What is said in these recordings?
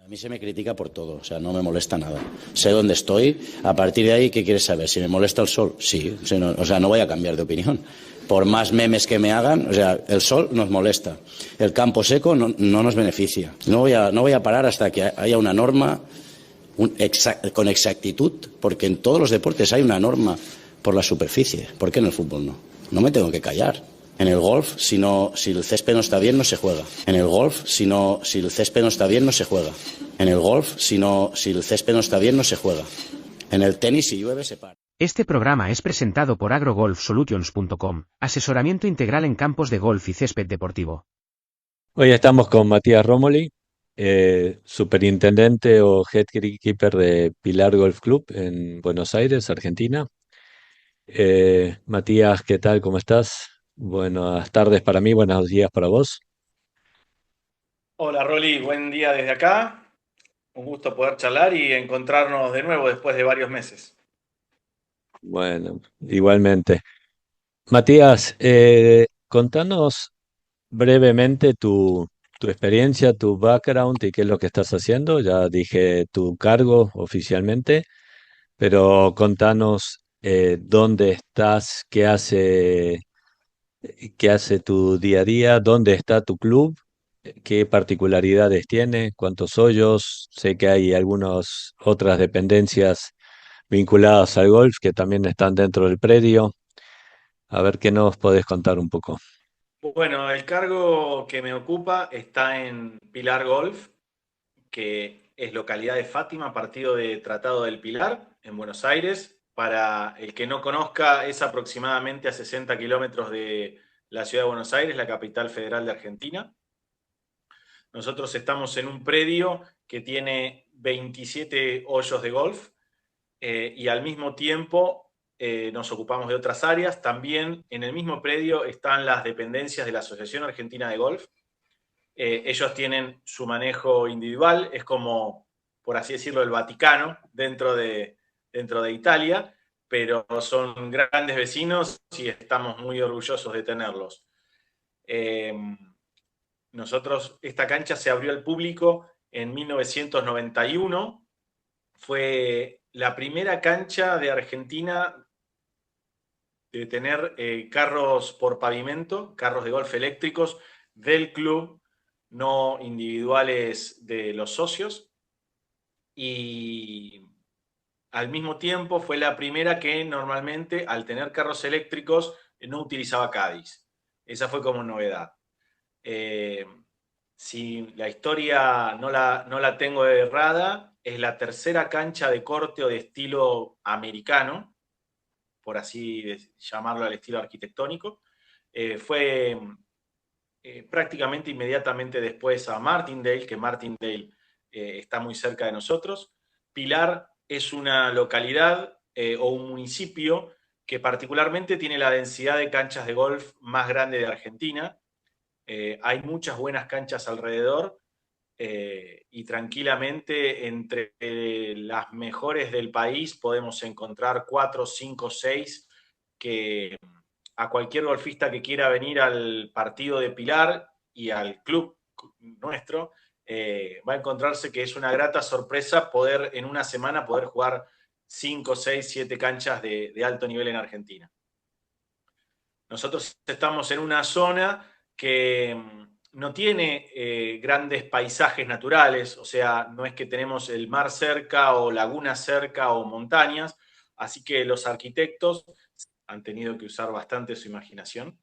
A mí se me critica por todo, o sea, no me molesta nada. Sé dónde estoy, a partir de ahí, ¿qué quieres saber? ¿Si me molesta el sol? Sí, o sea, no voy a cambiar de opinión. Por más memes que me hagan, o sea, el sol nos molesta. El campo seco no nos beneficia. No voy a parar hasta que haya una norma con exactitud, porque en todos los deportes hay una norma por la superficie. ¿Por qué en el fútbol no? No me tengo que callar. En el golf, si el césped no está bien, no se juega. En el golf, si el césped no está bien, no se juega. En el golf, si el césped no está bien, no se juega. En el tenis, si llueve, se para. Este programa es presentado por agrogolfsolutions.com, asesoramiento integral en campos de golf y césped deportivo. Hoy estamos con Matías Romoli, superintendente o head keeper de Pilar Golf Club en Buenos Aires, Argentina. Matías, ¿qué tal? ¿Cómo estás? Buenas tardes para mí, buenos días para vos. Hola Roli, buen día desde acá. Un gusto poder charlar y encontrarnos de nuevo después de varios meses. Bueno, igualmente. Matías, contanos brevemente tu experiencia, tu background y qué es lo que estás haciendo. Ya dije tu cargo oficialmente, pero contanos dónde estás, qué hace tu día a día, dónde está tu club, qué particularidades tiene, cuántos hoyos. Sé que hay algunas otras dependencias vinculadas al golf que también están dentro del predio. A ver qué nos podés contar un poco. Bueno, el cargo que me ocupa está en Pilar Golf, que es localidad de Fátima, partido de Tratado del Pilar, en Buenos Aires. Para el que no conozca, es aproximadamente a 60 kilómetros de la ciudad de Buenos Aires, la capital federal de Argentina. Nosotros estamos en un predio que tiene 27 hoyos de golf y al mismo tiempo nos ocupamos de otras áreas. También en el mismo predio están las dependencias de la Asociación Argentina de Golf. Ellos tienen su manejo individual, es como, por así decirlo, el Vaticano dentro de Italia, pero son grandes vecinos y estamos muy orgullosos de tenerlos. Esta cancha se abrió al público en 1991, fue la primera cancha de Argentina de tener carros por pavimento, carros de golf eléctricos del club, no individuales de los socios. Y al mismo tiempo fue la primera que normalmente, al tener carros eléctricos, no utilizaba Cádiz. Esa fue como novedad. Si la historia no la tengo errada, es la tercera cancha de corte o de estilo americano, por así llamarlo al estilo arquitectónico. Fue prácticamente inmediatamente después a Martindale, que Martindale está muy cerca de nosotros. Pilar es una localidad o un municipio que particularmente tiene la densidad de canchas de golf más grande de Argentina. Hay muchas buenas canchas alrededor y tranquilamente entre las mejores del país podemos encontrar 4, 5, 6 que a cualquier golfista que quiera venir al partido de Pilar y al club nuestro, va a encontrarse que es una grata sorpresa poder en una semana poder jugar 5, 6, 7 canchas de alto nivel en Argentina. Nosotros estamos en una zona que no tiene grandes paisajes naturales, o sea, no es que tenemos el mar cerca o lagunas cerca o montañas, así que los arquitectos han tenido que usar bastante su imaginación.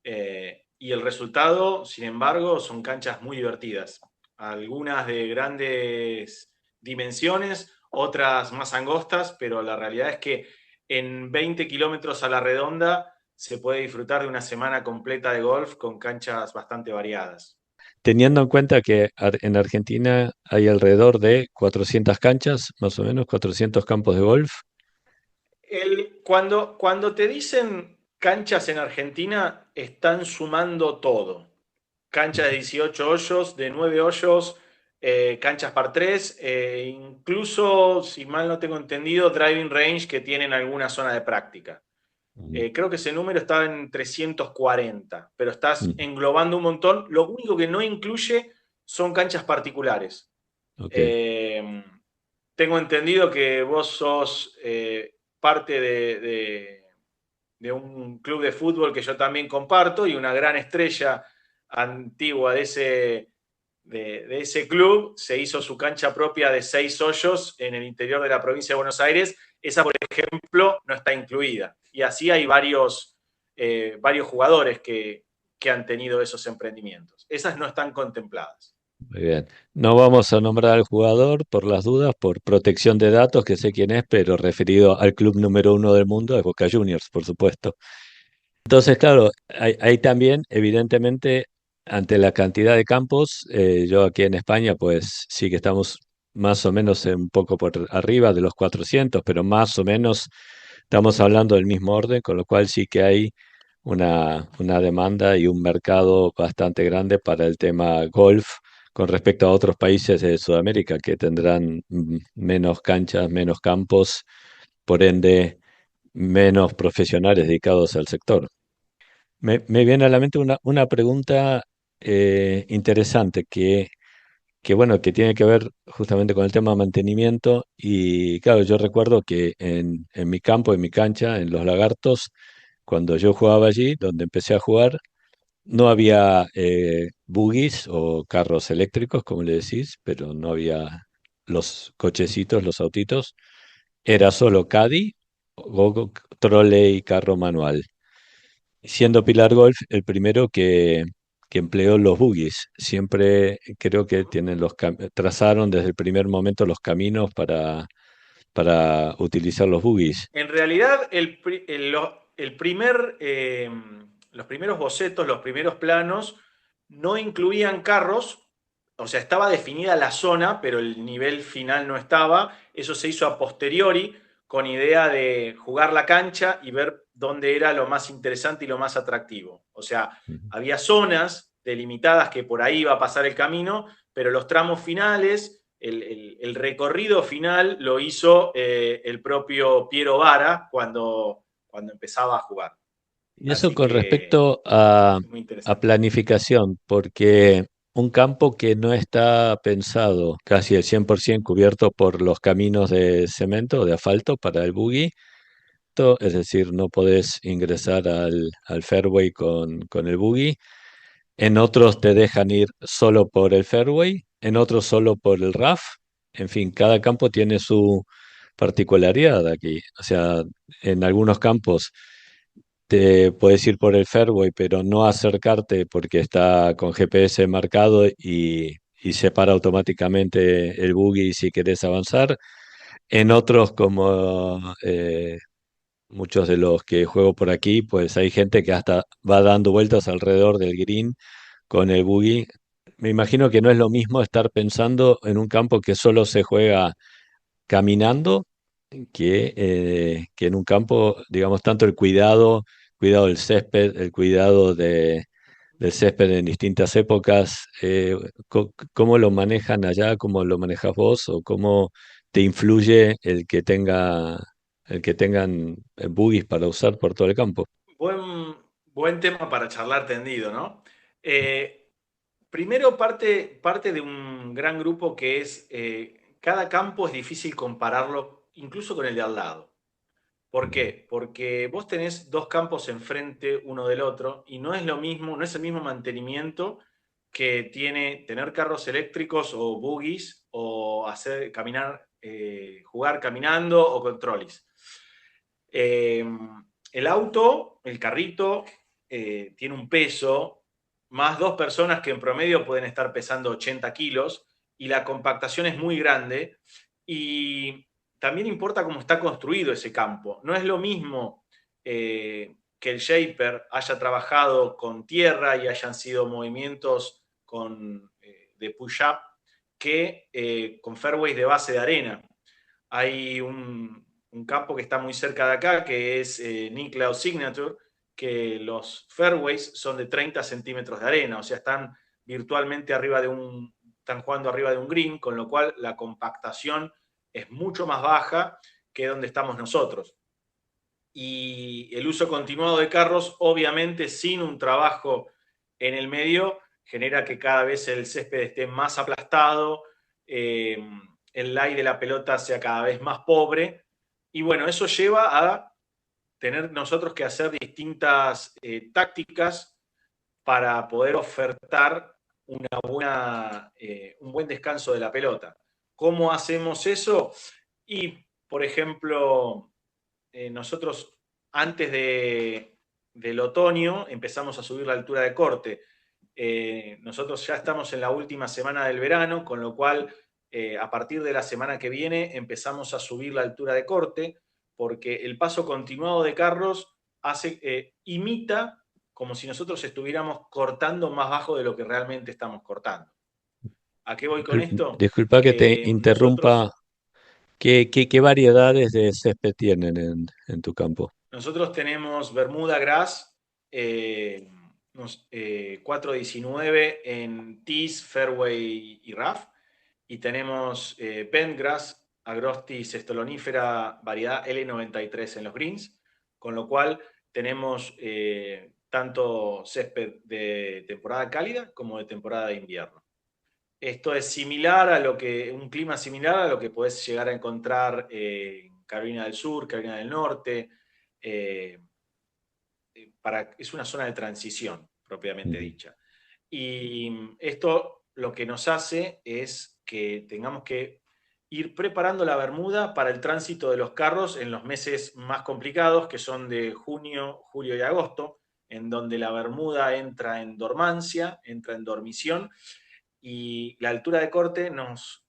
Y el resultado, sin embargo, son canchas muy divertidas. Algunas de grandes dimensiones, otras más angostas, pero la realidad es que en 20 kilómetros a la redonda se puede disfrutar de una semana completa de golf con canchas bastante variadas. Teniendo en cuenta que en Argentina hay alrededor de 400 canchas, más o menos 400 campos de golf. Cuando te dicen canchas en Argentina, están sumando todo. Canchas de 18 hoyos, de 9 hoyos, canchas par 3, incluso, si mal no tengo entendido, driving range que tienen alguna zona de práctica. Creo que ese número estaba en 340, pero estás Mm. englobando un montón. Lo único que no incluye son canchas particulares. Ok. Tengo entendido que vos sos parte de un club de fútbol que yo también comparto y una gran estrella antigua de ese club se hizo su cancha propia de 6 hoyos en el interior de la provincia de Buenos Aires. Esa, por ejemplo, no está incluida. Y así hay varios jugadores que han tenido esos emprendimientos. Esas no están contempladas. Muy bien. No vamos a nombrar al jugador por las dudas, por protección de datos, que sé quién es, pero referido al club número uno del mundo, es Boca Juniors, por supuesto. Entonces, claro, hay también, evidentemente, ante la cantidad de campos, yo aquí en España, pues sí que estamos más o menos un poco por arriba de los 400, pero más o menos estamos hablando del mismo orden, con lo cual sí que hay una demanda y un mercado bastante grande para el tema golf con respecto a otros países de Sudamérica que tendrán menos canchas, menos campos, por ende, menos profesionales dedicados al sector. Me viene a la mente una pregunta interesante bueno, que tiene que ver justamente con el tema de mantenimiento. Y claro, yo recuerdo que en mi campo, en mi cancha, en Los Lagartos, cuando yo jugaba allí, donde empecé a jugar, no había buggies o carros eléctricos, como le decís, pero no había los cochecitos, los autitos. Era solo caddy, trolley, carro manual, siendo Pilar Golf el primero que empleó los buggies. Siempre creo que tienen trazaron desde el primer momento los caminos para utilizar los buggies. En realidad, el primer, los primeros bocetos, los primeros planos, no incluían carros, o sea, estaba definida la zona, pero el nivel final no estaba. Eso se hizo a posteriori, con idea de jugar la cancha y ver dónde era lo más interesante y lo más atractivo. O sea, Ujú. había zonas delimitadas que por ahí iba a pasar el camino, pero los tramos finales, el recorrido final lo hizo el propio Piero Vara cuando empezaba a jugar. Y eso Así con que respecto es muy a interesante. planificación, porque un campo que no está pensado casi el 100% cubierto por los caminos de cemento o de asfalto para el buggy, es decir, no podés ingresar al fairway con el buggy. En otros te dejan ir solo por el fairway, en otros solo por el rough. En fin, cada campo tiene su particularidad aquí. O sea, en algunos campos te puedes ir por el fairway, pero no acercarte porque está con GPS marcado y separa automáticamente el buggy si querés avanzar. En otros, como muchos de los que juego por aquí, pues hay gente que hasta va dando vueltas alrededor del green con el buggy. Me imagino que no es lo mismo estar pensando en un campo que solo se juega caminando que en un campo, digamos, tanto el cuidado del césped, el cuidado del césped en distintas épocas. ¿Cómo lo manejan allá? ¿Cómo lo manejas vos? ¿O cómo te influye el que tengan buggies para usar por todo el campo? Buen tema para charlar tendido, ¿no? Eh, Primero parte de un gran grupo que es, cada campo es difícil compararlo incluso con el de al lado. ¿Por qué? Porque vos tenés dos campos enfrente uno del otro y no es lo mismo, no es el mismo mantenimiento que tiene tener carros eléctricos o buggies o hacer caminar, jugar caminando o con trolleys. Eh, el auto, el carrito, tiene un peso, más dos personas que en promedio pueden estar pesando 80 kilos y la compactación es muy grande y también importa cómo está construido ese campo. No es lo mismo que el shaper haya trabajado con tierra y hayan sido movimientos de push-up que con fairways de base de arena. Hay un campo que está muy cerca de acá, que es Nicklaus Signature, que los fairways son de 30 centímetros de arena, o sea, están jugando arriba de un green, con lo cual la compactación es mucho más baja que donde estamos nosotros. Y el uso continuado de carros, obviamente sin un trabajo en el medio, genera que cada vez el césped esté más aplastado, el lie de la pelota sea cada vez más pobre. Y bueno, eso lleva a tener nosotros que hacer distintas tácticas para poder ofertar un buen descanso de la pelota. ¿Cómo hacemos eso? Y, por ejemplo, nosotros antes del otoño empezamos a subir la altura de corte. Nosotros ya estamos en la última semana del verano, con lo cual a partir de la semana que viene empezamos a subir la altura de corte, porque el paso continuado de carros imita como si nosotros estuviéramos cortando más bajo de lo que realmente estamos cortando. ¿A qué voy con esto? Disculpa que te Nosotros interrumpa. ¿Qué variedades de césped tienen en tu campo? Nosotros tenemos Bermuda Grass 419 en Tees, Fairway y Rough. Y tenemos Bentgrass, Agrostis estolonífera, variedad L93 en los greens. Con lo cual tenemos tanto césped de temporada cálida como de temporada de invierno. Esto es similar a un clima similar a lo que podés llegar a encontrar en Carolina del Sur, Carolina del Norte. Es una zona de transición, propiamente dicha. Y esto lo que nos hace es que tengamos que ir preparando la bermuda para el tránsito de los carros en los meses más complicados, que son de junio, julio y agosto, en donde la bermuda entra en dormancia, entra en dormición, y la altura de corte nos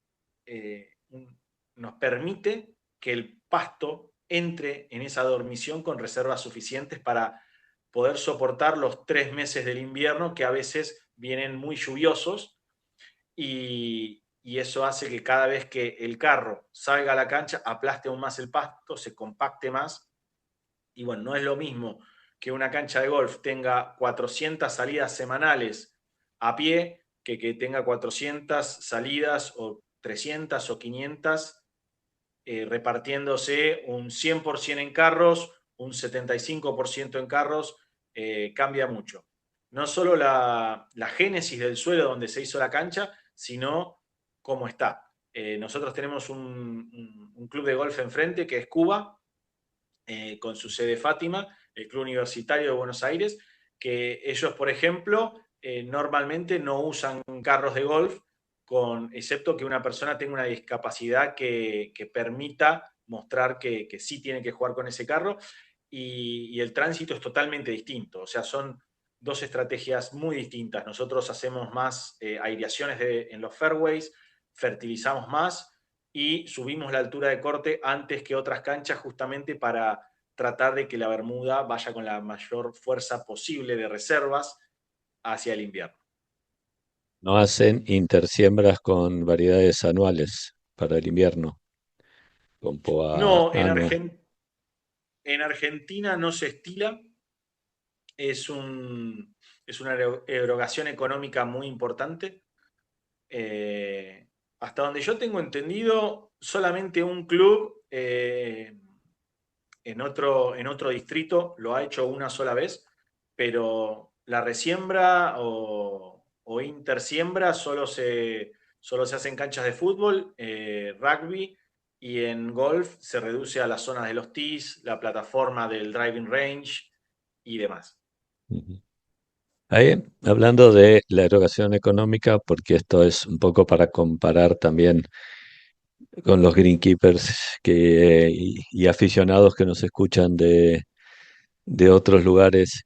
permite que el pasto entre en esa dormición con reservas suficientes para poder soportar los 3 meses del invierno, que a veces vienen muy lluviosos, y eso hace que cada vez que el carro salga a la cancha aplaste aún más el pasto, se compacte más. Y bueno, no es lo mismo que una cancha de golf tenga 400 salidas semanales a pie que tenga 400 salidas o 300 o 500 repartiéndose un 100% en carros, un 75% en carros. Cambia mucho. No solo la génesis del suelo donde se hizo la cancha, sino cómo está. Nosotros tenemos un club de golf enfrente que es Cuba, con su sede Fátima, el Club Universitario de Buenos Aires, que ellos, por ejemplo, normalmente no usan carros de golf, excepto que una persona tenga una discapacidad que permita mostrar que sí tiene que jugar con ese carro, y el tránsito es totalmente distinto. O sea, son dos estrategias muy distintas. Nosotros hacemos más aireaciones en los fairways, fertilizamos más y subimos la altura de corte antes que otras canchas, justamente para tratar de que la bermuda vaya con la mayor fuerza posible de reservas hacia el invierno. ¿No hacen intersiembras con variedades anuales para el invierno? Con poa No, annua. en Argentina no se estila. Es una erogación económica muy importante. Hasta donde yo tengo entendido, solamente un club en otro distrito lo ha hecho una sola vez, pero la resiembra o intersiembra solo se hace en canchas de fútbol, rugby, y en golf se reduce a las zonas de los tees, la plataforma del driving range y demás. Ujú. Ahí, hablando de la erogación económica, porque esto es un poco para comparar también con los greenkeepers y aficionados que nos escuchan de otros lugares.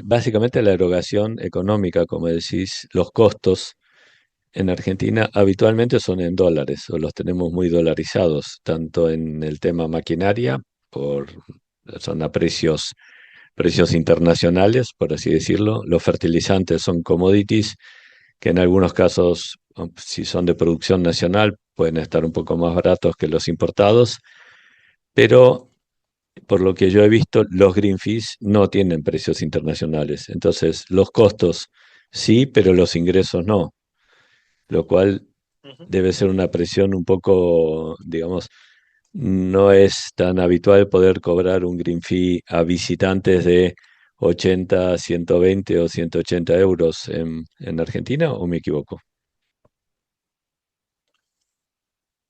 Básicamente la erogación económica, como decís, los costos en Argentina habitualmente son en dólares o los tenemos muy dolarizados, tanto en el tema maquinaria, son a precios internacionales, por así decirlo. Los fertilizantes son commodities que en algunos casos, si son de producción nacional, pueden estar un poco más baratos que los importados, pero por lo que yo he visto, los green fees no tienen precios internacionales. Entonces, los costos sí, pero los ingresos no, lo cual debe ser una presión un poco, digamos, no es tan habitual poder cobrar un green fee a visitantes de 80, 120 o 180 euros en Argentina, ¿o me equivoco?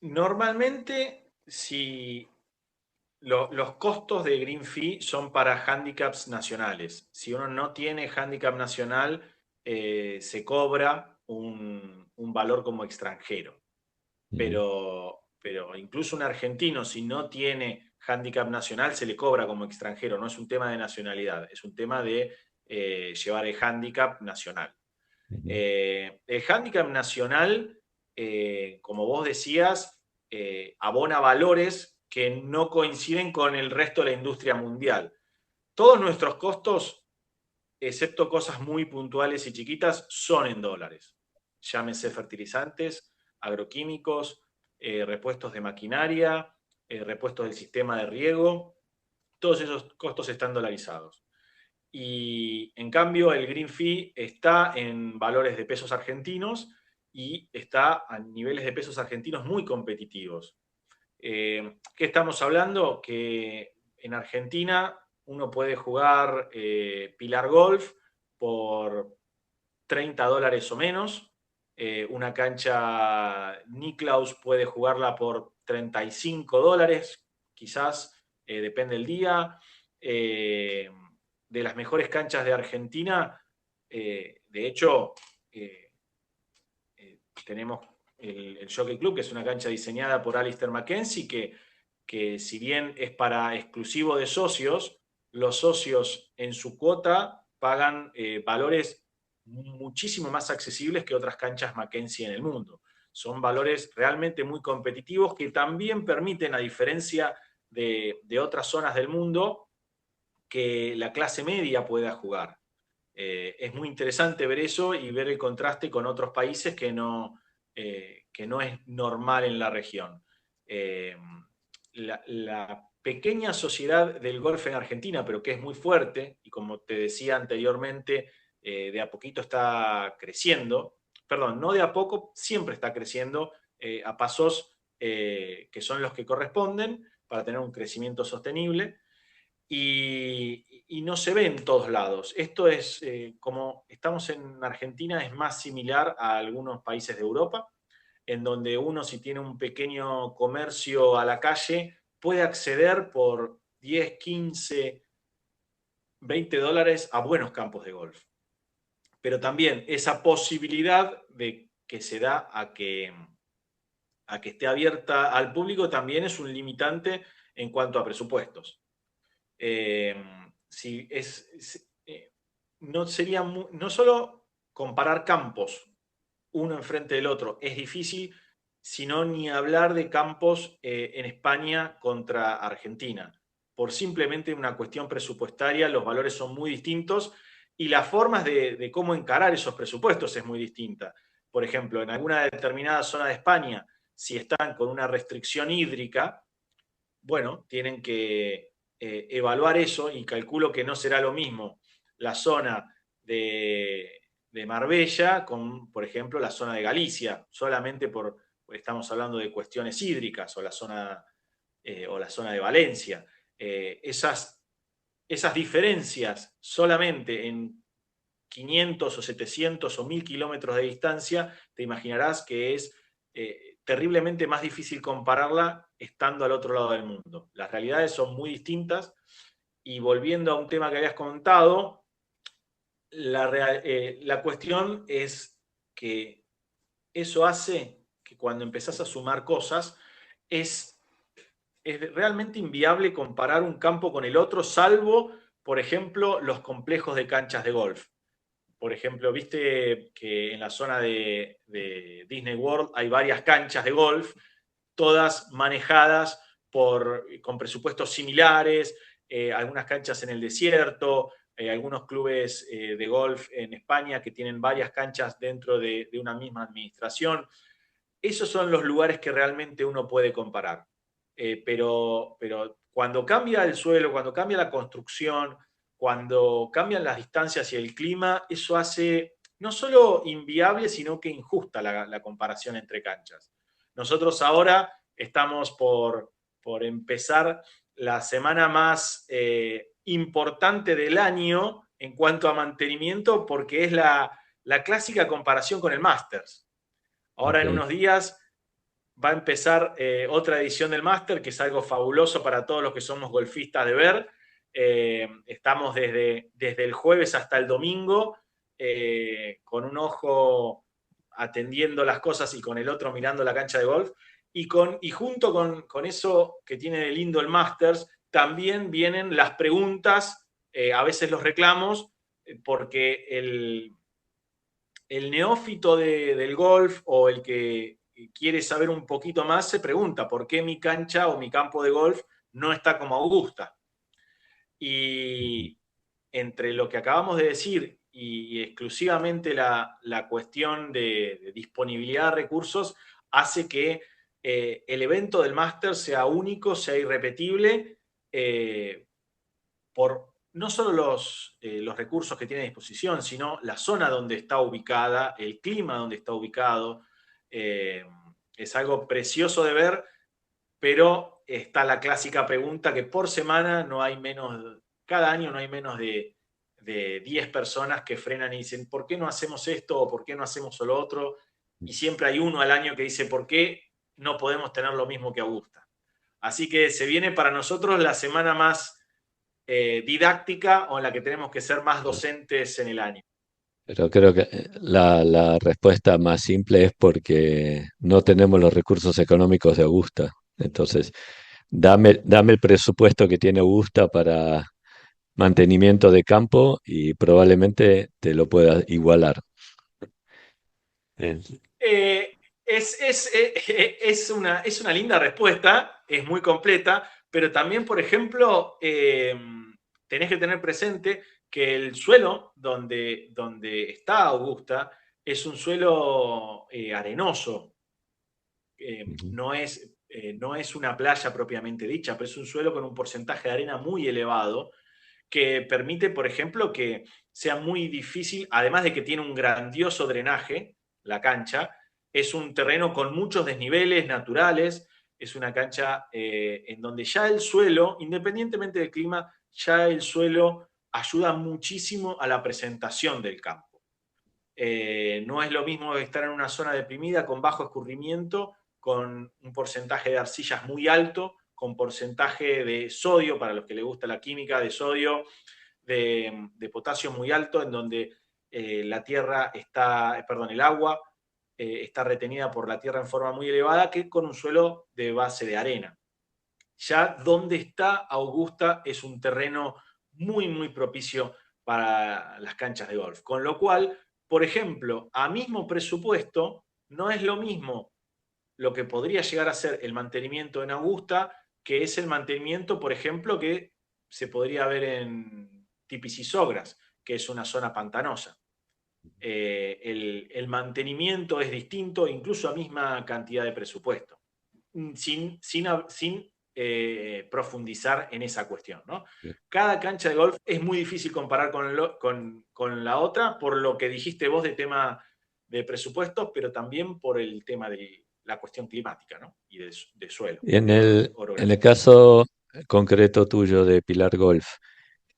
Normalmente, si los costos de green fee son para handicaps nacionales. Si uno no tiene handicap nacional, se cobra un valor como extranjero. Mm. Pero incluso un argentino, si no tiene handicap nacional, se le cobra como extranjero. No es un tema de nacionalidad, es un tema de llevar el handicap nacional. Ujú. El handicap nacional, como vos decías, abona valores que no coinciden con el resto de la industria mundial. Todos nuestros costos, excepto cosas muy puntuales y chiquitas, son en dólares. Llámese fertilizantes, agroquímicos, repuestos de maquinaria, repuestos del sistema de riego. Todos esos costos están dolarizados. Y en cambio el green fee está en valores de pesos argentinos y está a niveles de pesos argentinos muy competitivos. ¿Qué estamos hablando? Que en Argentina uno puede jugar Pilar Golf por $30 o menos. Una cancha Niklaus puede jugarla por $35, quizás, depende del día. De las mejores canchas de Argentina, de hecho, eh, tenemos el Jockey Club, que es una cancha diseñada por Alistair Mackenzie, que si bien es para exclusivo de socios, los socios en su cuota pagan valores muchísimo más accesibles que otras canchas Mackenzie en el mundo. Son valores realmente muy competitivos que también permiten, a diferencia de otras zonas del mundo, que la clase media pueda jugar. Es muy interesante ver eso y ver el contraste con otros países que no es normal en la región. Eh, la pequeña sociedad del golf en Argentina, pero que es muy fuerte, y como te decía anteriormente, de a poquito está creciendo, perdón, no de a poco, siempre está creciendo a pasos que son los que corresponden para tener un crecimiento sostenible y no se ve en todos lados. Esto es, como estamos en Argentina, es más similar a algunos países de Europa, en donde uno, si tiene un pequeño comercio a la calle, puede acceder por 10, 15, $20 a buenos campos de golf. Pero también esa posibilidad de que se da a que esté abierta al público también es un limitante en cuanto a presupuestos. Eh, si no sería no solo comparar campos uno enfrente del otro, es difícil, sino ni hablar de campos en España contra Argentina. Por simplemente una cuestión presupuestaria, los valores son muy distintos y las formas de cómo encarar esos presupuestos es muy distinta. Por ejemplo, en alguna determinada zona de España, si están con una restricción hídrica, bueno, tienen que evaluar eso y calculo que no será lo mismo la zona de Marbella con, por ejemplo, la zona de Galicia, solamente estamos hablando de cuestiones hídricas o o la zona de Valencia. Esas diferencias solamente en 500 o 700 o 1000 kilómetros de distancia, te imaginarás que es terriblemente más difícil compararla estando al otro lado del mundo. Las realidades son muy distintas y volviendo a un tema que habías comentado, la cuestión es que eso hace que cuando empezás a sumar cosas es realmente inviable comparar un campo con el otro, salvo, por ejemplo, los complejos de canchas de golf. Por ejemplo, viste que en la zona de Disney World hay varias canchas de golf, todas manejadas con presupuestos similares, algunas canchas en el desierto, algunos clubes de golf en España que tienen varias canchas dentro de una misma administración. Esos son los lugares que realmente uno puede comparar. Pero cuando cambia el suelo, cuando cambia la construcción, cuando cambian las distancias y el clima, eso hace no solo inviable, sino que injusta la comparación entre canchas. Nosotros ahora estamos por empezar la semana más importante del año en cuanto a mantenimiento, porque es la clásica comparación con el Masters. Ahora Ok. en unos días va a empezar otra edición del Máster, que es algo fabuloso para todos los que somos golfistas de ver. Estamos desde el jueves hasta el domingo, con un ojo atendiendo las cosas y con el otro mirando la cancha de golf. Y junto con eso que tiene de lindo el Masters, también vienen las preguntas, a veces los reclamos, porque el neófito del golf o el que quiere saber un poquito más se pregunta por qué mi cancha o mi campo de golf no está como Augusta. Y entre lo que acabamos de decir y exclusivamente la cuestión de disponibilidad de recursos hace que el evento del Máster sea único, sea irrepetible, por no solo los recursos que tiene a disposición, sino la zona donde está ubicada, el clima donde está ubicado. Es algo precioso de ver, pero está la clásica pregunta que por semana cada año no hay menos de 10 personas que frenan y dicen, ¿por qué no hacemos esto o por qué no hacemos lo otro? Y siempre hay uno al año que dice, ¿por qué no podemos tener lo mismo que Augusta? Así que se viene para nosotros la semana más didáctica o en la que tenemos que ser más docentes en el año. Pero creo que la respuesta más simple es porque no tenemos los recursos económicos de Augusta. Entonces, dame el presupuesto que tiene Augusta para mantenimiento de campo y probablemente te lo pueda igualar. Eh, Es una linda respuesta, es muy completa, pero también, por ejemplo, tenés que tener presente que el suelo donde está Augusta es un suelo arenoso. No es una playa propiamente dicha, pero es un suelo con un porcentaje de arena muy elevado que permite, por ejemplo, que sea muy difícil, además de que tiene un grandioso drenaje, la cancha, es un terreno con muchos desniveles naturales, es una cancha en donde ya el suelo, independientemente del clima, ya el suelo ayuda muchísimo a la presentación del campo. No es lo mismo estar en una zona deprimida con bajo escurrimiento, con un porcentaje de arcillas muy alto, con porcentaje de sodio, para los que les gusta la química, de sodio, de potasio muy alto, en donde el agua está retenida por la tierra en forma muy elevada, que con un suelo de base de arena. Ya donde está Augusta es un terreno muy, muy propicio para las canchas de golf. Con lo cual, por ejemplo, a mismo presupuesto, no es lo mismo lo que podría llegar a ser el mantenimiento en Augusta, que es el mantenimiento, por ejemplo, que se podría ver en Tipis y Sogras, que es una zona pantanosa. El mantenimiento es distinto, incluso a misma cantidad de presupuesto, sin profundizar en esa cuestión, ¿no? Cada cancha de golf es muy difícil comparar con la otra, por lo que dijiste vos de tema de presupuestos, pero también por el tema de la cuestión climática, ¿no? Y de suelo. Y en el caso concreto tuyo de Pilar Golf,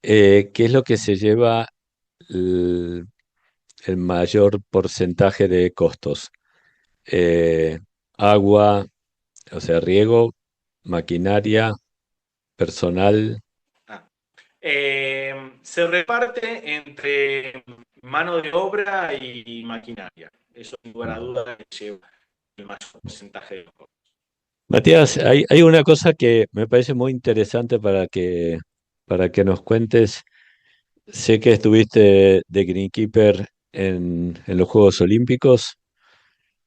¿qué es lo que se lleva el mayor porcentaje de costos? Eh, agua, o sea, riego, maquinaria, personal. Se reparte entre mano de obra y maquinaria. Eso, sin lugar a dudas, lleva el mayor porcentaje de los costos. Matías, hay una cosa que me parece muy interesante para que nos cuentes. Sé que estuviste de greenkeeper en los Juegos Olímpicos.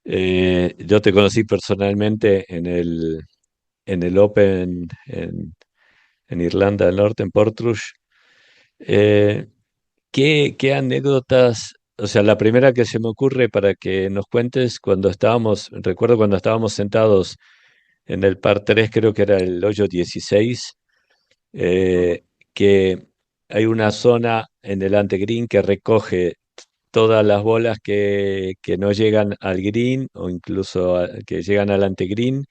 Yo te conocí personalmente en el Open en Irlanda del Norte, en Portrush. Eh, qué anécdotas? O sea, la primera que se me ocurre para que nos cuentes recuerdo cuando estábamos sentados en el par 3, creo que era el hoyo 16, que hay una zona en el antegreen que recoge todas las bolas que no llegan al green o incluso que llegan al antegreen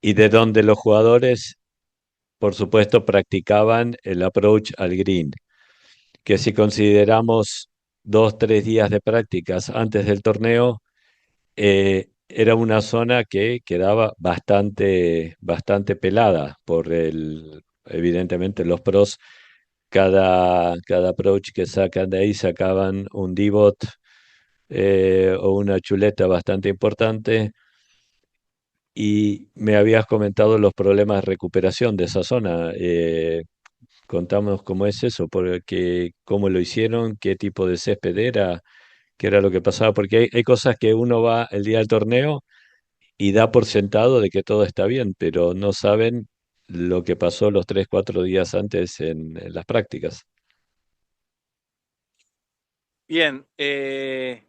y de donde los jugadores, por supuesto, practicaban el approach al green, que si consideramos 2, 3 días de prácticas antes del torneo, era una zona que quedaba bastante pelada evidentemente los pros, cada approach que sacan de ahí sacaban un divot o una chuleta bastante importante. Y me habías comentado los problemas de recuperación de esa zona. Contamos cómo es eso, cómo lo hicieron, qué tipo de césped era, qué era lo que pasaba, porque hay cosas que uno va el día del torneo y da por sentado de que todo está bien, pero no saben lo que pasó los 3, 4 días antes en las prácticas. Bien, el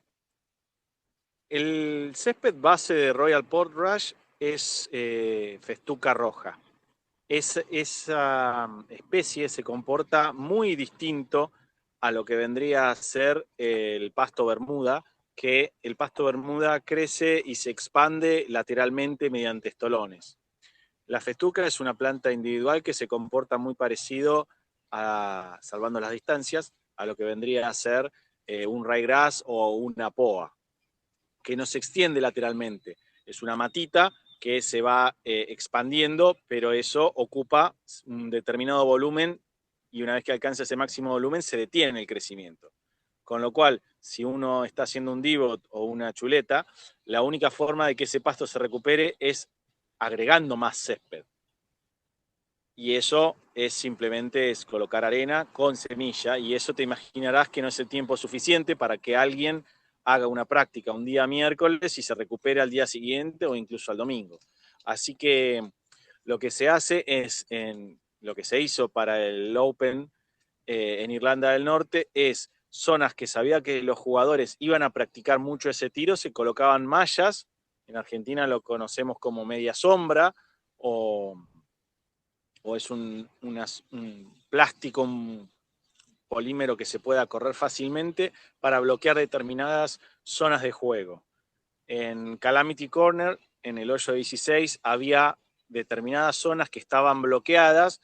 césped base de Royal Portrush es festuca roja. Esa especie se comporta muy distinto a lo que vendría a ser el pasto bermuda, que el pasto bermuda crece y se expande lateralmente mediante estolones. La festuca es una planta individual que se comporta muy parecido salvando las distancias, a lo que vendría a ser un ryegrass o una poa, que no se extiende lateralmente. Es una matita que se va expandiendo, pero eso ocupa un determinado volumen y una vez que alcanza ese máximo volumen se detiene el crecimiento. Con lo cual, si uno está haciendo un divot o una chuleta, la única forma de que ese pasto se recupere es agregando más césped. Y eso es simplemente colocar arena con semilla, y eso te imaginarás que no es el tiempo suficiente para que alguien haga una práctica un día miércoles y se recupere al día siguiente o incluso al domingo. Así que lo que se hace es, lo que se hizo para el Open en Irlanda del Norte, es zonas que sabía que los jugadores iban a practicar mucho ese tiro, se colocaban mallas, en Argentina lo conocemos como media sombra, o es un plástico, un polímero que se pueda correr fácilmente para bloquear determinadas zonas de juego. En Calamity Corner, en el hoyo 16, había determinadas zonas que estaban bloqueadas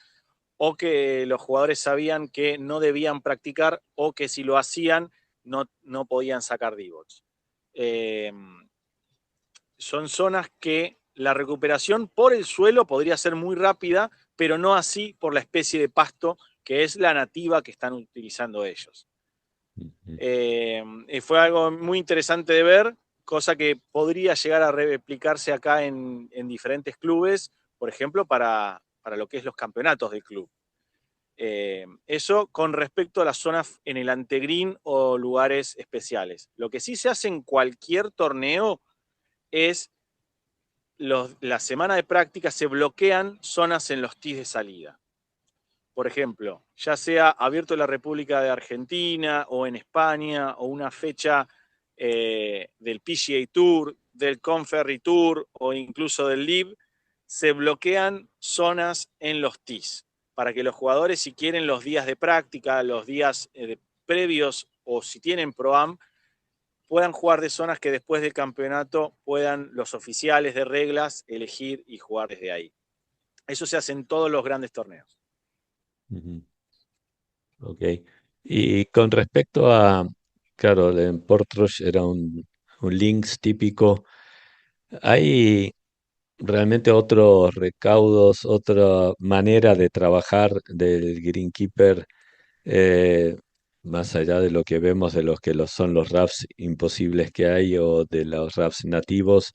o que los jugadores sabían que no debían practicar o que si lo hacían no podían sacar divots. Son zonas que la recuperación por el suelo podría ser muy rápida, pero no así por la especie de pasto que es la nativa que están utilizando ellos. Fue algo muy interesante de ver, cosa que podría llegar a replicarse acá en diferentes clubes, por ejemplo, para lo que es los campeonatos del club. Eso con respecto a las zonas en el antegreen o lugares especiales. Lo que sí se hace en cualquier torneo es la semana de práctica se bloquean zonas en los tees de salida. Por ejemplo, ya sea abierto en la República de Argentina o en España o una fecha del PGA Tour, del Conferry Tour o incluso del LIV, se bloquean zonas en los tees para que los jugadores, si quieren los días de práctica, los días previos o si tienen Pro-Am, puedan jugar de zonas que después del campeonato puedan los oficiales de reglas elegir y jugar desde ahí. Eso se hace en todos los grandes torneos. Ujú. Ok. Y con respecto a, claro, en Portrush era un links típico. ¿Hay realmente otros recaudos, otra manera de trabajar del greenkeeper, eh, más allá de lo que vemos de son los rafts imposibles que hay o de los rafts nativos?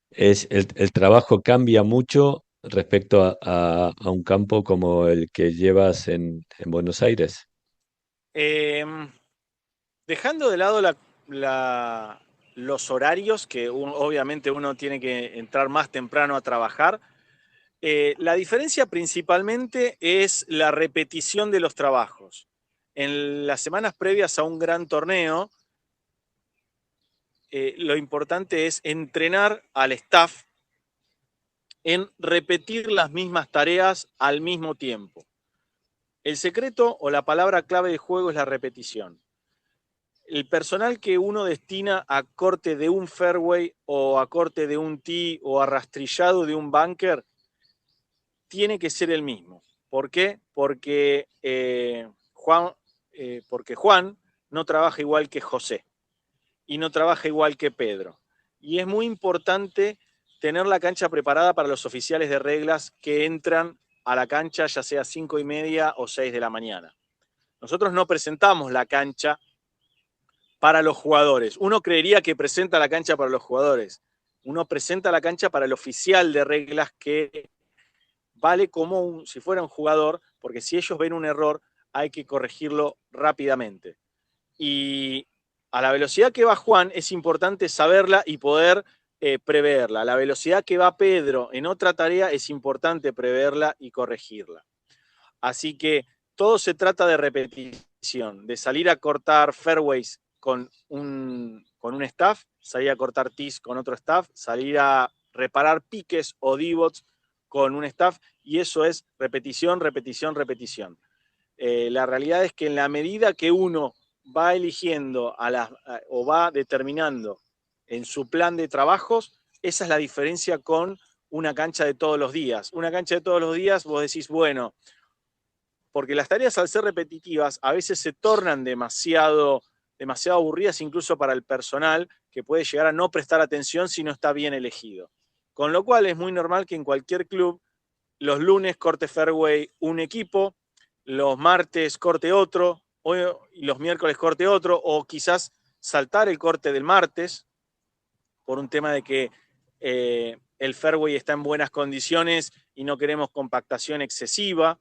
El trabajo cambia mucho respecto a un campo como el que llevas en Buenos Aires. Eh, Dejando de lado los horarios, que obviamente uno tiene que entrar más temprano a trabajar, la diferencia principalmente es la repetición de los trabajos. En las semanas previas a un gran torneo, lo importante es entrenar al staff en repetir las mismas tareas al mismo tiempo. El secreto o la palabra clave de juego es la repetición. El personal que uno destina a corte de un fairway o a corte de un tee o a rastrillado de un bunker tiene que ser el mismo. ¿Por qué? Porque Juan no trabaja igual que José y no trabaja igual que Pedro. y es muy importante tener la cancha preparada para los oficiales de reglas que entran a la cancha, ya sea 5:30 o 6 de la mañana. Nosotros no presentamos la cancha para los jugadores. Uno creería que presenta la cancha para los jugadores. Uno presenta la cancha para el oficial de reglas, que vale como si fuera un jugador, porque si ellos ven un error hay que corregirlo rápidamente. Y a la velocidad que va Juan es importante saberla y poder preverla. A la velocidad que va Pedro en otra tarea es importante preverla y corregirla. Así que todo se trata de repetición, de salir a cortar fairways con un staff, salir a cortar tees con otro staff, salir a reparar piques o divots con un staff, y eso es repetición, repetición, repetición. La realidad es que en la medida que uno va eligiendo o va determinando en su plan de trabajos, esa es la diferencia con una cancha de todos los días. Una cancha de todos los días, vos decís, bueno, porque las tareas, al ser repetitivas, a veces se tornan demasiado aburridas, incluso para el personal, que puede llegar a no prestar atención si no está bien elegido. Con lo cual es muy normal que en cualquier club los lunes corte fairway un equipo, los martes corte otro, y los miércoles corte otro, o quizás saltar el corte del martes por un tema de que el fairway está en buenas condiciones y no queremos compactación excesiva.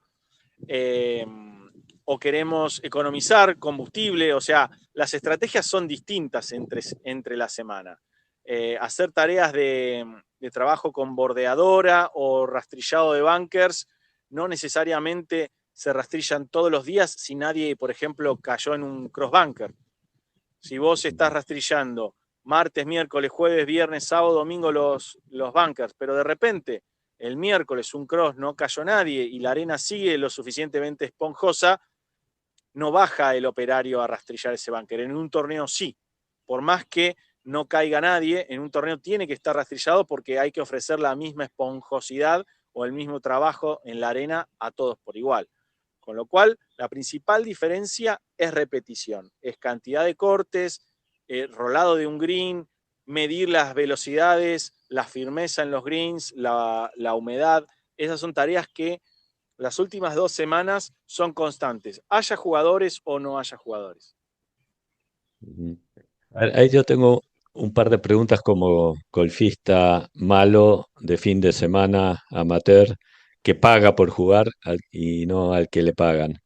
O queremos economizar combustible. O sea, las estrategias son distintas entre la semana. Hacer tareas de trabajo con bordeadora o rastrillado de bunkers no necesariamente se rastrillan todos los días si nadie, por ejemplo, cayó en un cross bunker. Si vos estás rastrillando martes, miércoles, jueves, viernes, sábado, domingo los bunkers, pero de repente el miércoles un cross no cayó nadie y la arena sigue lo suficientemente esponjosa, no baja el operario a rastrillar ese bunker. En un torneo sí, por más que no caiga nadie, en un torneo tiene que estar rastrillado porque hay que ofrecer la misma esponjosidad o el mismo trabajo en la arena a todos por igual. Con lo cual, la principal diferencia es repetición, es cantidad de cortes, rolado de un green, medir las velocidades, la firmeza en los greens, la humedad. Esas son tareas que las últimas 2 semanas son constantes, haya jugadores o no haya jugadores. Ahí yo tengo un par de preguntas como golfista malo de fin de semana, amateur, que paga por jugar y no al que le pagan.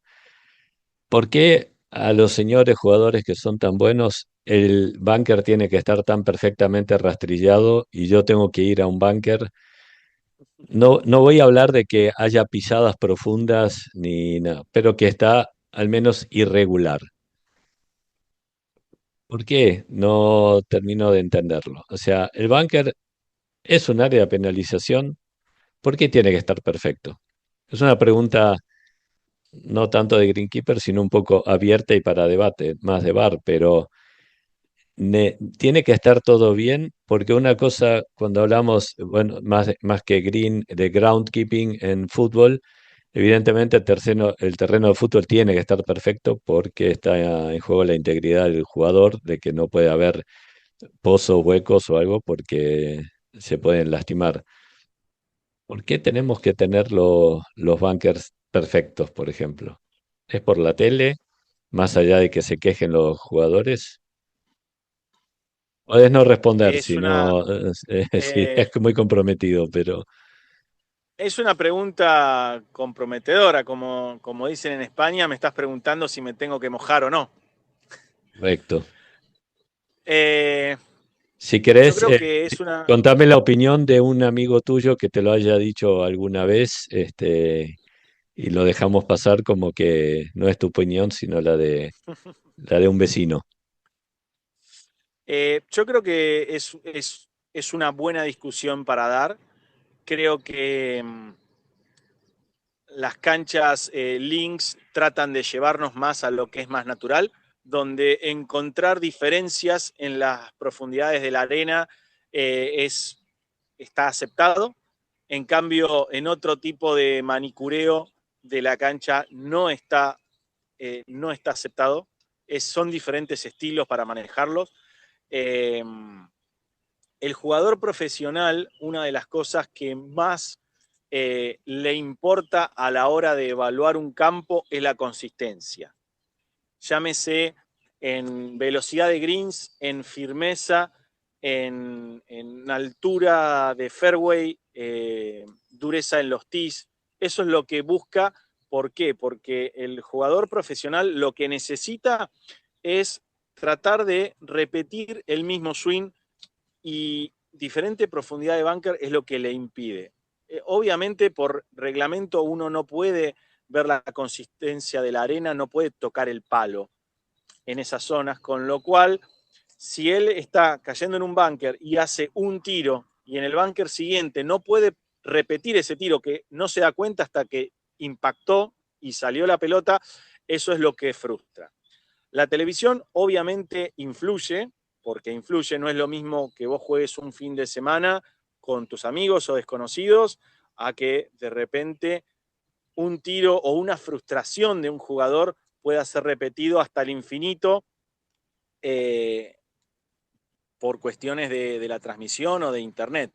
¿Por qué a los señores jugadores que son tan buenos el bunker tiene que estar tan perfectamente rastrillado y yo tengo que ir a un bunker? No, no voy a hablar de que haya pisadas profundas ni nada, pero que está al menos irregular. ¿Por qué? No termino de entenderlo. O sea, el bunker es un área de penalización. ¿Por qué tiene que estar perfecto? Es una pregunta no tanto de Greenkeeper, sino un poco abierta y para debate, más de bar, pero tiene que estar todo bien, porque una cosa, cuando hablamos, bueno, más que green, de groundkeeping en fútbol, evidentemente el terreno de fútbol tiene que estar perfecto porque está en juego la integridad del jugador, de que no puede haber pozos, huecos o algo porque se pueden lastimar. ¿Por qué tenemos que tener los bunkers perfectos, por ejemplo? ¿Es por la tele, más allá de que se quejen los jugadores? Podés no responder, Es si no, una, sí, eh, es muy comprometido, pero es una pregunta comprometedora, como dicen en España, me estás preguntando si me tengo que mojar o no. correcto. Eh, Si yo querés, creo que es una... contame la opinión de un amigo tuyo que te lo haya dicho alguna vez, y lo dejamos pasar como que no es tu opinión, sino la de un vecino. Yo creo que es una buena discusión para dar. Creo que las canchas links tratan de llevarnos más a lo que es más natural, donde encontrar diferencias en las profundidades de la arena está aceptado. En cambio, en otro tipo de manicureo de la cancha no está aceptado. Son diferentes estilos para manejarlos. el jugador profesional, una de las cosas que más le importa a la hora de evaluar un campo es la consistencia. Llámese en velocidad de greens, en firmeza, en altura de fairway, dureza en los tees. Eso es lo que busca. ¿Por qué? Porque el jugador profesional lo que necesita es tratar de repetir el mismo swing, y diferente profundidad de bunker es lo que le impide. Obviamente, por reglamento, uno no puede ver la consistencia de la arena, no puede tocar el palo en esas zonas, con lo cual, si él está cayendo en un bunker y hace un tiro y en el bunker siguiente no puede repetir ese tiro, que no se da cuenta hasta que impactó y salió la pelota, eso es lo que frustra. La televisión obviamente influye, porque influye, no es lo mismo que vos juegues un fin de semana con tus amigos o desconocidos, a que de repente un tiro o una frustración de un jugador pueda ser repetido hasta el infinito por cuestiones de la transmisión o de internet.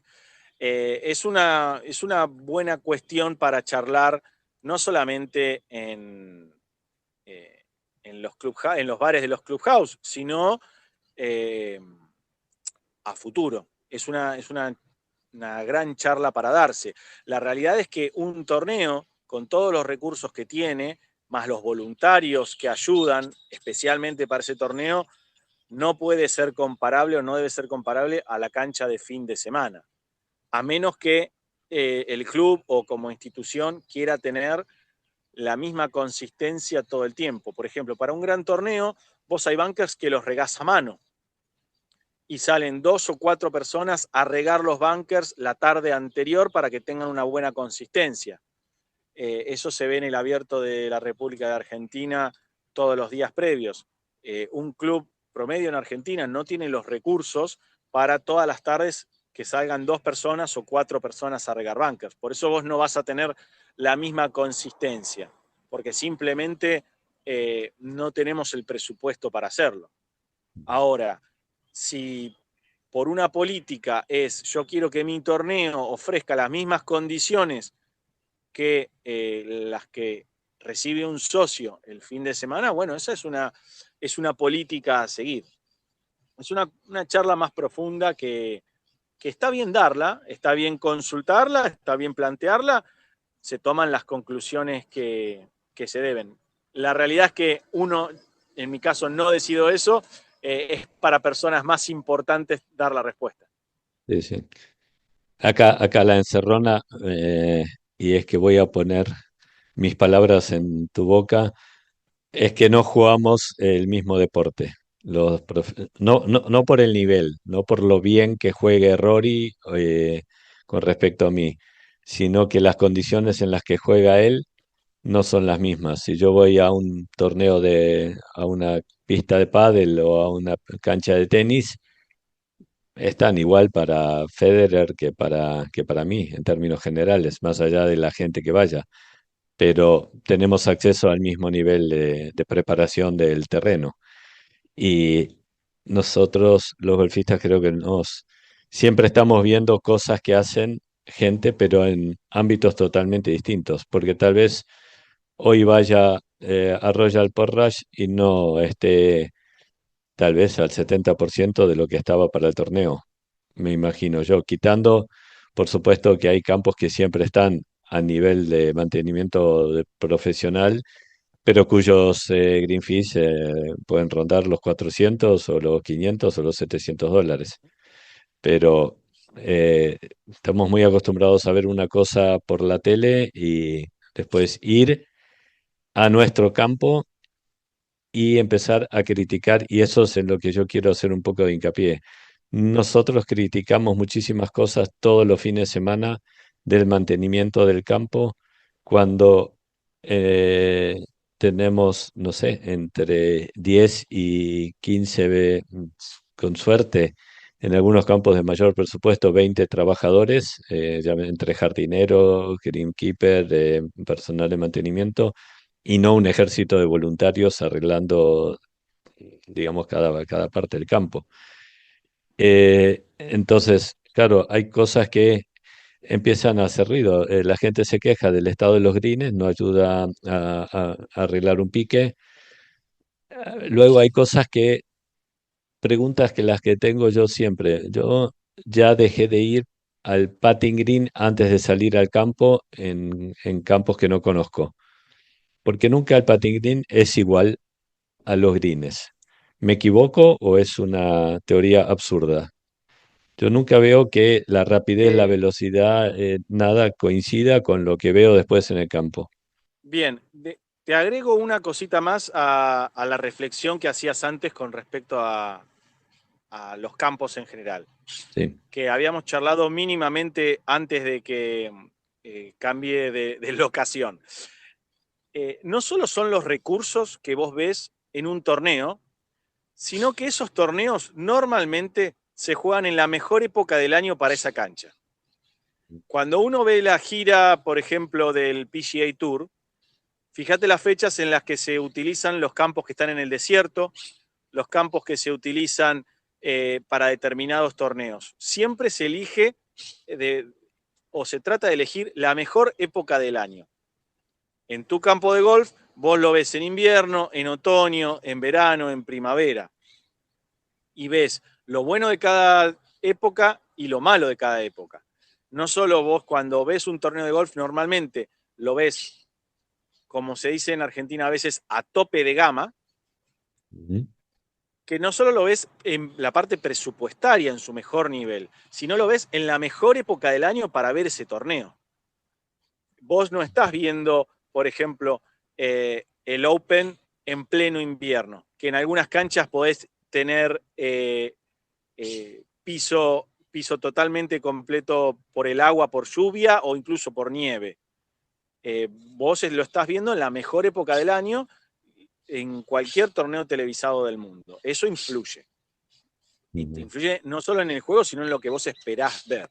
Es una buena cuestión para charlar, no solamente en los bares de los clubhouse, sino a futuro. Es una gran charla para darse. La realidad es que un torneo, con todos los recursos que tiene, más los voluntarios que ayudan especialmente para ese torneo, no puede ser comparable o no debe ser comparable a la cancha de fin de semana, a menos que el club o como institución quiera tener la misma consistencia todo el tiempo. Por ejemplo, para un gran torneo, vos hay bunkers que los regás a mano y salen 2 o 4 personas a regar los bunkers la tarde anterior para que tengan una buena consistencia. Eso se ve en el Abierto de la República de Argentina todos los días previos. Un club promedio en Argentina no tiene los recursos para todas las tardes que salgan 2 personas o 4 personas a regar bunkers. Por eso vos no vas a tener la misma consistencia, porque simplemente no tenemos el presupuesto para hacerlo. Ahora, si por una política es yo quiero que mi torneo ofrezca las mismas condiciones que las que recibe un socio el fin de semana, bueno, esa es una política a seguir. Es una charla más profunda que está bien darla, está bien consultarla, está bien plantearla, se toman las conclusiones que se deben. La realidad es que uno, en mi caso, no decido eso, es para personas más importantes dar la respuesta. Sí, sí. Acá la encerrona, y es que voy a poner mis palabras en tu boca, es que no jugamos el mismo deporte. No por el nivel, no por lo bien que juegue Rory con respecto a mí, sino que las condiciones en las que juega él no son las mismas. Si yo voy a un torneo a una pista de pádel o a una cancha de tenis, están igual para Federer que para mí, en términos generales, más allá de la gente que vaya. Pero tenemos acceso al mismo nivel de preparación del terreno. Y nosotros, los golfistas, creo que siempre estamos viendo cosas que hacen gente, pero en ámbitos totalmente distintos, porque tal vez hoy vaya a Royal Portage y no esté tal vez al 70% de lo que estaba para el torneo, me imagino yo, quitando, por supuesto que hay campos que siempre están a nivel de mantenimiento profesional, pero cuyos green fees pueden rondar los 400 o los 500 o los $700. Pero estamos muy acostumbrados a ver una cosa por la tele y después ir a nuestro campo y empezar a criticar, y eso es en lo que yo quiero hacer un poco de hincapié. Nosotros criticamos muchísimas cosas todos los fines de semana del mantenimiento del campo cuando eh, tenemos, no sé, entre 10 y 15, con suerte, en algunos campos de mayor presupuesto, 20 trabajadores, ya entre jardineros, greenkeeper, personal de mantenimiento, y no un ejército de voluntarios arreglando, digamos, cada parte del campo. Entonces, claro, hay cosas que empiezan a hacer ruido. La gente se queja del estado de los greens, no ayuda a arreglar un pique. Luego hay cosas que, preguntas que las que tengo yo siempre. Yo ya dejé de ir al putting green antes de salir al campo en campos que no conozco, porque nunca el putting green es igual a los greens. ¿Me equivoco o es una teoría absurda? Yo nunca veo que la rapidez, la Eh, velocidad, nada coincida con lo que veo después en el campo. Bien, te agrego una cosita más a la reflexión que hacías antes con respecto a los campos en general, Sí. que habíamos charlado mínimamente antes de que cambie de locación. No solo son los recursos que vos ves en un torneo, sino que esos torneos normalmente se juegan en la mejor época del año para esa cancha. Cuando uno ve la gira, por ejemplo, del PGA Tour, fíjate las fechas en las que se utilizan los campos que están en el desierto, los campos que se utilizan para determinados torneos. Siempre se elige o se trata de elegir la mejor época del año. En tu campo de golf, vos lo ves en invierno, en otoño, en verano, en primavera. Y ves lo bueno de cada época y lo malo de cada época. No solo vos cuando ves un torneo de golf normalmente lo ves, como se dice en Argentina a veces, a tope de gama, Ujú. que no solo lo ves en la parte presupuestaria en su mejor nivel, sino lo ves en la mejor época del año para ver ese torneo. Vos no estás viendo, por ejemplo, el Open en pleno invierno, que en algunas canchas podés tener piso totalmente completo por el agua, por lluvia o incluso por nieve. Vos lo estás viendo en la mejor época del año en cualquier torneo televisado del mundo. Eso influye. Y te Ujú. influye no solo en el juego, sino en lo que vos esperás ver.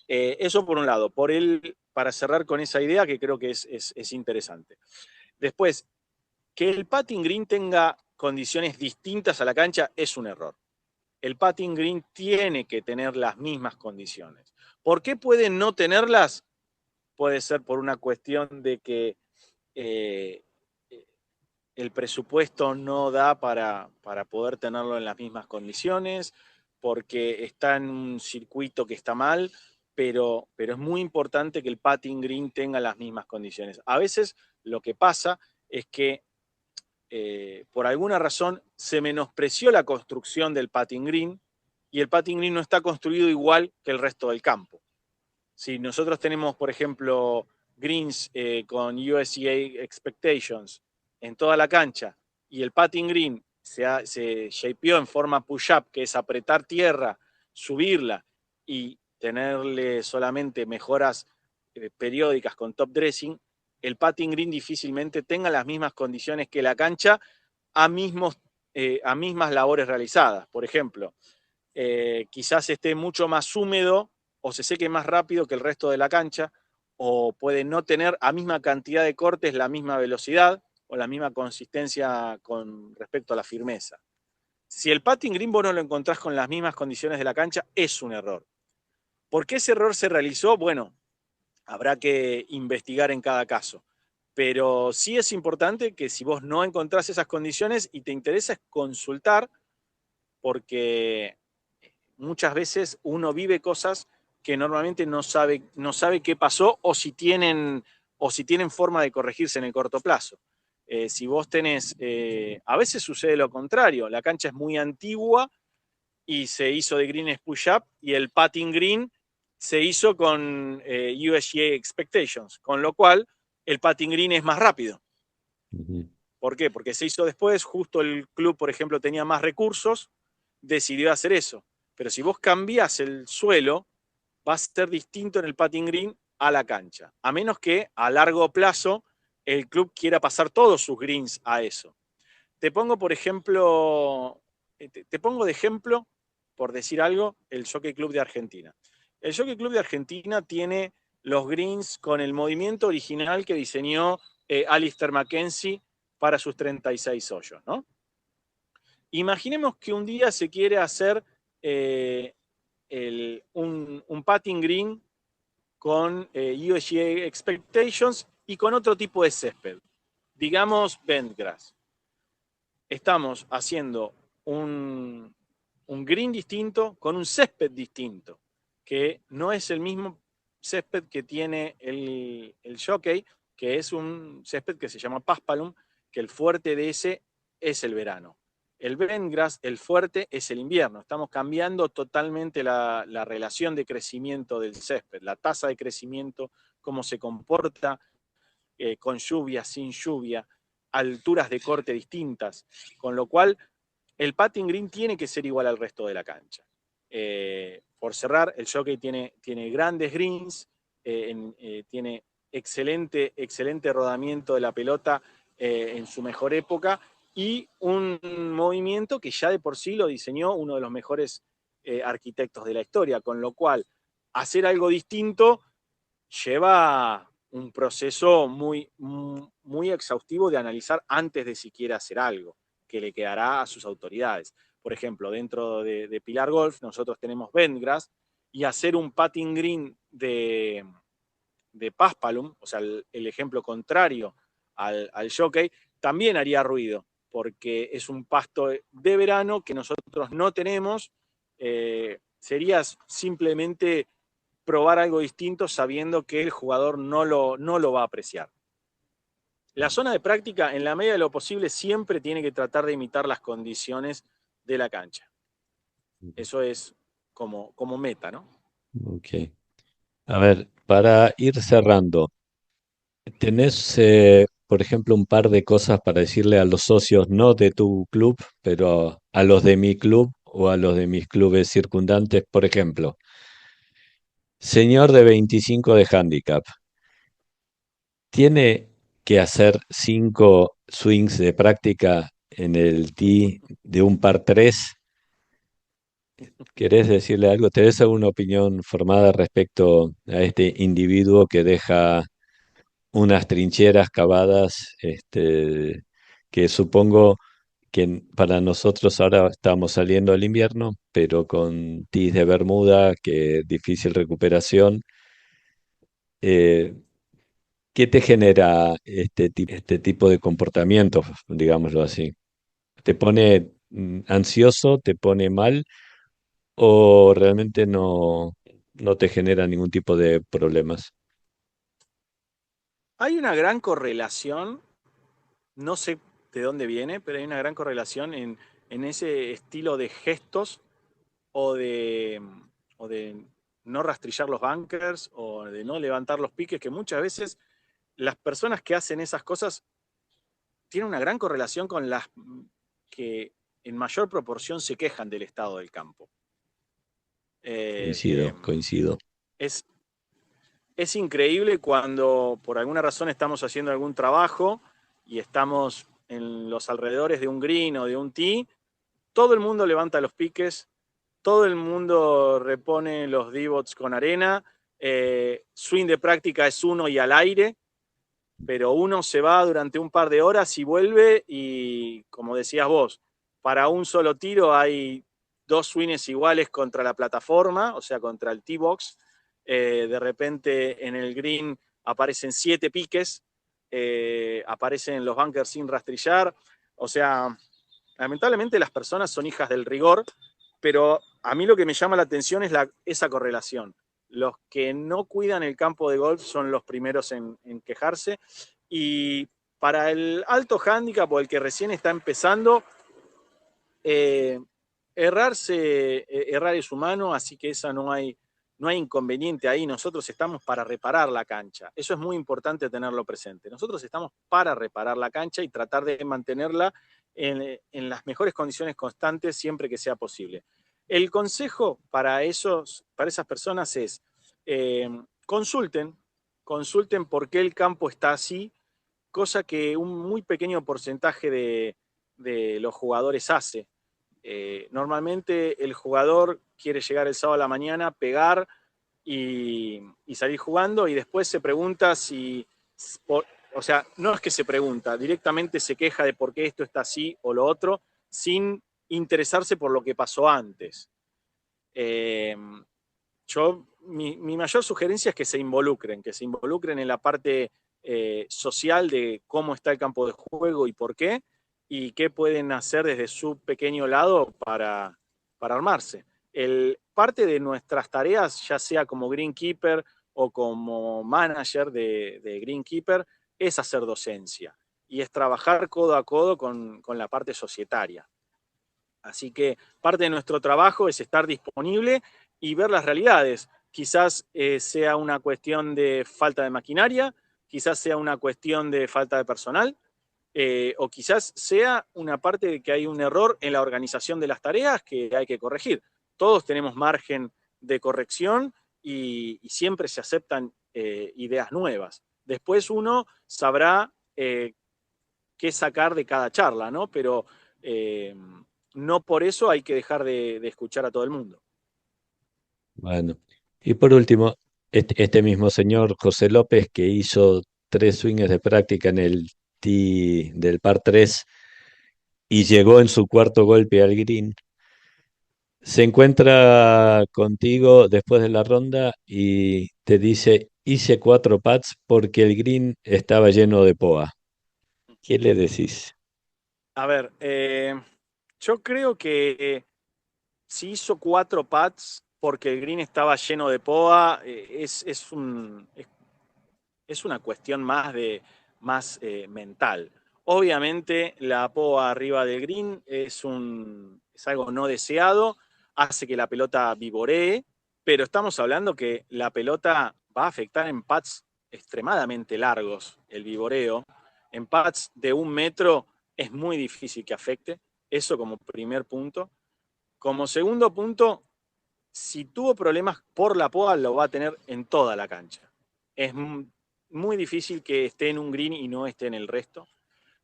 Eso por un lado. Para cerrar con esa idea que creo que es interesante. Después, que el putting green tenga condiciones distintas a la cancha es un error. El putting green tiene que tener las mismas condiciones. ¿Por qué puede no tenerlas? Puede ser por una cuestión de que eh, el presupuesto no da para poder tenerlo en las mismas condiciones, porque está en un circuito que está mal, pero es muy importante que el putting green tenga las mismas condiciones. A veces lo que pasa es que por alguna razón se menospreció la construcción del putting green y el putting green no está construido igual que el resto del campo. Si nosotros tenemos, por ejemplo, greens con USGA Expectations en toda la cancha y el putting green se shapeó en forma push-up, que es apretar tierra, subirla y tenerle solamente mejoras periódicas con top dressing, el putting green difícilmente tenga las mismas condiciones que la cancha a mismas labores realizadas. Por ejemplo, quizás esté mucho más húmedo o se seque más rápido que el resto de la cancha, o puede no tener a misma cantidad de cortes, la misma velocidad o la misma consistencia con respecto a la firmeza. Si el putting green vos no lo encontrás con las mismas condiciones de la cancha, es un error. ¿Por qué ese error se realizó? Bueno, habrá que investigar en cada caso. Pero sí es importante que si vos no encontrás esas condiciones y te interesa es consultar, porque muchas veces uno vive cosas que normalmente no sabe qué pasó o si tienen forma de corregirse en el corto plazo. Si vos tenés, a veces sucede lo contrario, la cancha es muy antigua y se hizo de green push-up y el putting green se hizo con USGA Expectations, con lo cual el putting green es más rápido. Ujú. ¿Por qué? Porque se hizo después, justo el club, por ejemplo, tenía más recursos, decidió hacer eso. Pero si vos cambiás el suelo, va a ser distinto en el putting green a la cancha. A menos que a largo plazo el club quiera pasar todos sus greens a eso. Te pongo, por ejemplo, te pongo de ejemplo, por decir algo, el Jockey Club de Argentina. El Jockey Club de Argentina tiene los greens con el movimiento original que diseñó Alistair Mackenzie para sus 36 hoyos, ¿no? Imaginemos que un día se quiere hacer un putting green con USGA Expectations y con otro tipo de césped, digamos bentgrass. Estamos haciendo un green distinto con un césped distinto, que no es el mismo césped que tiene el Jockey, que es un césped que se llama Paspalum, que el fuerte de ese es el verano. El bentgrass, el fuerte, es el invierno. Estamos cambiando totalmente la relación de crecimiento del césped, la tasa de crecimiento, cómo se comporta con lluvia, sin lluvia, alturas de corte distintas, con lo cual el putting green tiene que ser igual al resto de la cancha. Por cerrar, el Jockey tiene grandes greens, tiene excelente rodamiento de la pelota en su mejor época, y un movimiento que ya de por sí lo diseñó uno de los mejores arquitectos de la historia, con lo cual hacer algo distinto lleva un proceso muy exhaustivo de analizar antes de siquiera hacer algo, que le quedará a sus autoridades. Por ejemplo, dentro de Pilar Golf nosotros tenemos bentgrass, y hacer un putting green de Paspalum, o sea, el ejemplo contrario al Jockey, también haría ruido, porque es un pasto de verano que nosotros no tenemos. Sería simplemente probar algo distinto sabiendo que el jugador no lo va a apreciar. La zona de práctica, en la medida de lo posible, siempre tiene que tratar de imitar las condiciones de la cancha. Eso es como meta, ¿no? Ok. A ver, para ir cerrando, ¿tenés, por ejemplo, un par de cosas para decirle a los socios, no de tu club, pero a los de mi club o a los de mis clubes circundantes? Por ejemplo, señor de 25 de handicap, ¿tiene que hacer 5 swings de práctica en el tee de un par 3? ¿Querés decirle algo? ¿Tenés alguna opinión formada respecto a este individuo que deja unas trincheras cavadas, que supongo que para nosotros ahora estamos saliendo al invierno, pero con tis de Bermuda, que difícil recuperación? eh, ¿Qué te genera este tipo de comportamientos, digámoslo así? ¿Te pone ansioso, te pone mal o realmente no te genera ningún tipo de problemas? Hay una gran correlación, no sé de dónde viene, pero hay una gran correlación en ese estilo de gestos o de, o de no rastrillar los bunkers o de no levantar los piques, que muchas veces las personas que hacen esas cosas tienen una gran correlación con las que en mayor proporción se quejan del estado del campo. Coincido. Es increíble cuando por alguna razón estamos haciendo algún trabajo y estamos en los alrededores de un green o de un tee, todo el mundo levanta los piques, todo el mundo repone los divots con arena, swing de práctica es uno y al aire, pero uno se va durante un par de horas y vuelve y, como decías vos, para un solo tiro hay 2 swings iguales contra la plataforma, o sea, contra el tee box. De repente en el green aparecen 7 piques, aparecen los bunkers sin rastrillar. O sea, lamentablemente las personas son hijas del rigor, pero a mí lo que me llama la atención es esa correlación. Los que no cuidan el campo de golf son los primeros en quejarse, y para el alto handicap o el que recién está empezando, errar es humano, así que no hay inconveniente ahí. Nosotros estamos para reparar la cancha. Eso es muy importante tenerlo presente. Nosotros estamos para reparar la cancha y tratar de mantenerla en las mejores condiciones constantes siempre que sea posible. El consejo para esas personas es consulten por qué el campo está así, cosa que un muy pequeño porcentaje de los jugadores hace. Normalmente el jugador quiere llegar el sábado a la mañana, pegar y salir jugando, y después se pregunta o sea, no es que se pregunta, directamente se queja de por qué esto está así o lo otro, sin interesarse por lo que pasó antes. Mi mayor sugerencia es que se involucren en la parte social de cómo está el campo de juego y por qué, y qué pueden hacer desde su pequeño lado para armarse. Parte de nuestras tareas, ya sea como greenkeeper o como manager de greenkeeper, es hacer docencia y es trabajar codo a codo con la parte societaria. Así que parte de nuestro trabajo es estar disponible y ver las realidades. Quizás sea una cuestión de falta de maquinaria, quizás sea una cuestión de falta de personal, o quizás sea una parte de que hay un error en la organización de las tareas que hay que corregir. Todos tenemos margen de corrección y siempre se aceptan ideas nuevas. Después uno sabrá qué sacar de cada charla, ¿no? Pero no por eso hay que dejar de escuchar a todo el mundo. Bueno, y por último, este mismo señor José López, que hizo 3 swings de práctica en el tee del par 3 y llegó en su cuarto golpe al green, se encuentra contigo después de la ronda y te dice: hice 4 putts porque el green estaba lleno de POA. ¿Qué le decís? A ver, yo creo que si hizo 4 putts porque el green estaba lleno de POA, es una cuestión más mental. Obviamente la POA arriba del green es algo no deseado, hace que la pelota vivoree, pero estamos hablando que la pelota va a afectar en putts extremadamente largos el vivoreo. En putts de 1 metro es muy difícil que afecte, eso como primer punto. Como segundo punto, si tuvo problemas por la POA, lo va a tener en toda la cancha. Es muy difícil que esté en un green y no esté en el resto.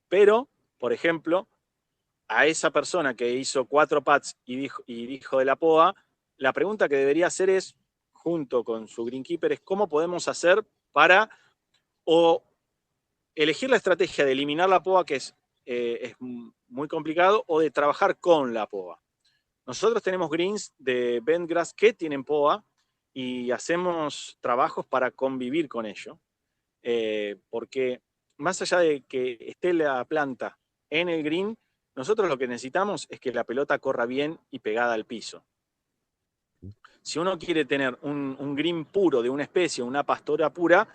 Pero, por ejemplo, a esa persona que hizo 4 putts y dijo de la POA, la pregunta que debería hacer es, junto con su greenkeeper, es cómo podemos hacer para o elegir la estrategia de eliminar la POA, que es muy complicado, o de trabajar con la POA. Nosotros tenemos greens de bentgrass que tienen POA y hacemos trabajos para convivir con ello, porque más allá de que esté la planta en el green, nosotros lo que necesitamos es que la pelota corra bien y pegada al piso. Si uno quiere tener un green puro de una especie, una pastora pura,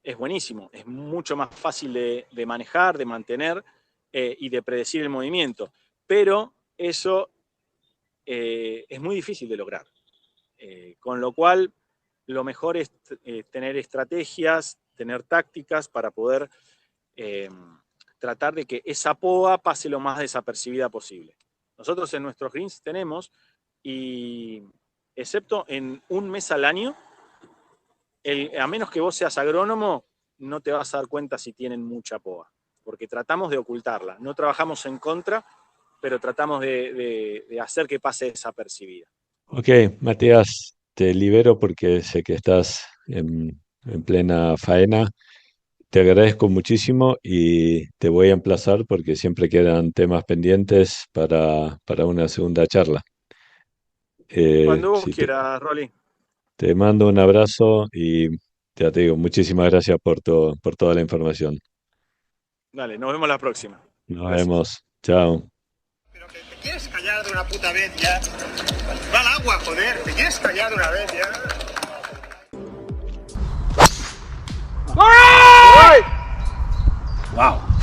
es buenísimo, es mucho más fácil de manejar, de mantener y de predecir el movimiento, pero eso es muy difícil de lograr. Con lo cual, lo mejor es tener estrategias, tener tácticas para poder tratar de que esa POA pase lo más desapercibida posible. Nosotros en nuestros greens tenemos, y excepto en un mes al año, a menos que vos seas agrónomo, no te vas a dar cuenta si tienen mucha POA, porque tratamos de ocultarla. No trabajamos en contra, pero tratamos de hacer que pase desapercibida. Ok, Matías, te libero porque sé que estás en plena faena. Te agradezco muchísimo y te voy a emplazar porque siempre quedan temas pendientes para una segunda charla. Cuando vos Sí, quieras, Rolly. te mando un abrazo y ya te digo, muchísimas gracias por toda la información. Dale, nos vemos la próxima. Nos Gracias. vemos. Chao. Pero que te quieres callar de una puta vez ya. Va al agua, joder. Te quieres callar de una vez ya. Wow.